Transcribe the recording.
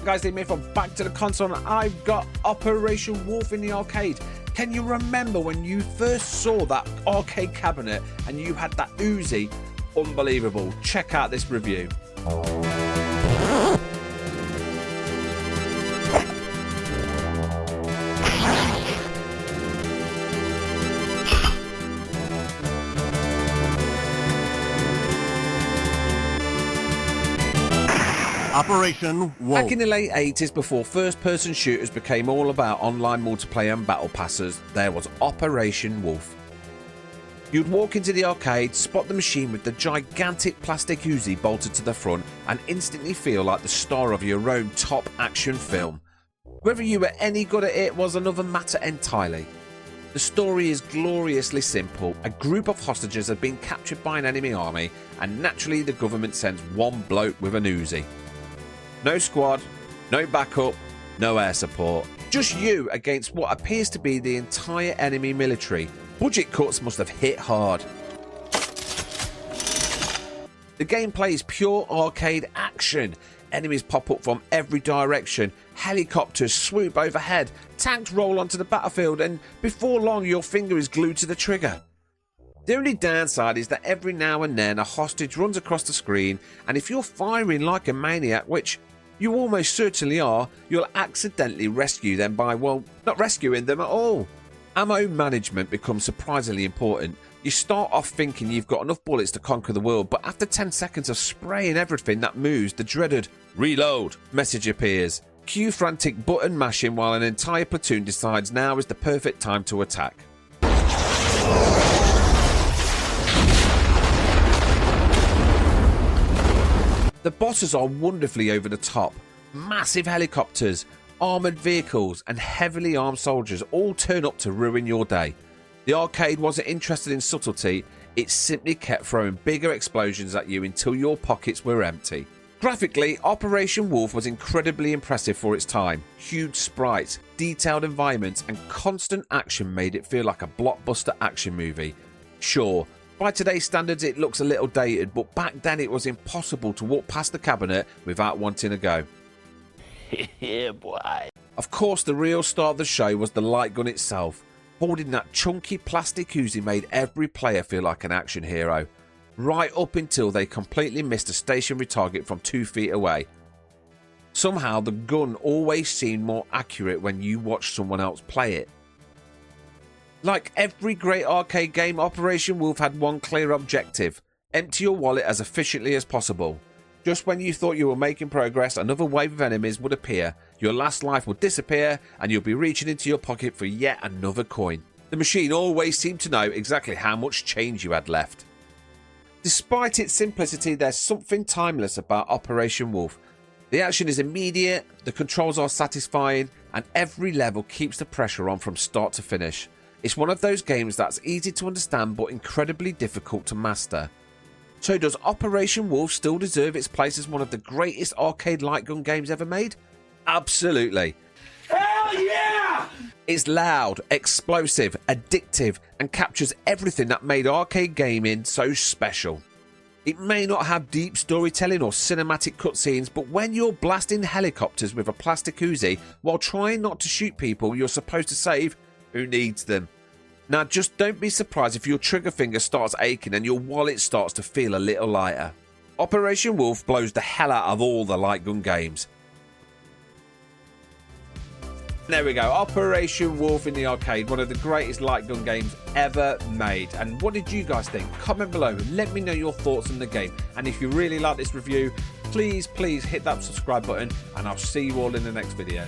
guys, it's me from Back to the Console, and I've got Operation Wolf in the arcade. Can you remember when you first saw that arcade cabinet and you had that Uzi? Unbelievable. Check out this review. Operation Wolf. Back in the late 80s, before first-person shooters became all about online multiplayer and battle passes, there was Operation Wolf. You'd walk into the arcade, spot the machine with the gigantic plastic Uzi bolted to the front, and instantly feel like the star of your own top action film. Whether you were any good at it was another matter entirely. The story is gloriously simple. A group of hostages had been captured by an enemy army, and naturally the government sends one bloke with an Uzi. No squad, no backup, no air support. Just you against what appears to be the entire enemy military. Budget cuts must have hit hard. The gameplay is pure arcade action. Enemies pop up from every direction, helicopters swoop overhead, tanks roll onto the battlefield, and before long your finger is glued to the trigger. The only downside is that every now and then a hostage runs across the screen, and if you're firing like a maniac, which you almost certainly are, you'll accidentally rescue them by, well, not rescuing them at all. Ammo management becomes surprisingly important. You start off thinking you've got enough bullets to conquer the world, but after 10 seconds of spraying everything that moves, the dreaded reload message appears. Cue frantic button mashing while an entire platoon decides now is the perfect time to attack. The bosses are wonderfully over the top. Massive helicopters, armoured vehicles and heavily armed soldiers all turn up to ruin your day. The arcade wasn't interested in subtlety, it simply kept throwing bigger explosions at you until your pockets were empty. Graphically, Operation Wolf was incredibly impressive for its time. Huge sprites, detailed environments and constant action made it feel like a blockbuster action movie. Sure, by today's standards it looks a little dated, but back then it was impossible to walk past the cabinet without wanting to go. Yeah, boy. Of course, the real star of the show was the light gun itself. Holding that chunky plastic Uzi made every player feel like an action hero, right up until they completely missed a stationary target from 2 feet away. Somehow the gun always seemed more accurate when you watched someone else play it. Like every great arcade game, Operation Wolf had one clear objective: empty your wallet as efficiently as possible. Just when you thought you were making progress, another wave of enemies would appear, your last life would disappear, and you'll be reaching into your pocket for yet another coin. The machine always seemed to know exactly how much change you had left. Despite its simplicity, there's something timeless about Operation Wolf. The action is immediate, the controls are satisfying, and every level keeps the pressure on from start to finish. It's one of those games that's easy to understand but incredibly difficult to master. So does Operation Wolf still deserve its place as one of the greatest arcade light gun games ever made? Absolutely. Hell yeah! It's loud, explosive, addictive, and captures everything that made arcade gaming so special. It may not have deep storytelling or cinematic cutscenes, but when you're blasting helicopters with a plastic Uzi while trying not to shoot people you're supposed to save, who needs them? Now just don't be surprised if your trigger finger starts aching and your wallet starts to feel a little lighter. Operation Wolf blows the hell out of all the light gun games. There we go, Operation Wolf in the arcade, one of the greatest light gun games ever made. And what did you guys think? Comment below, let me know your thoughts on the game. And if you really like this review, please hit that subscribe button, and I'll see you all in the next video.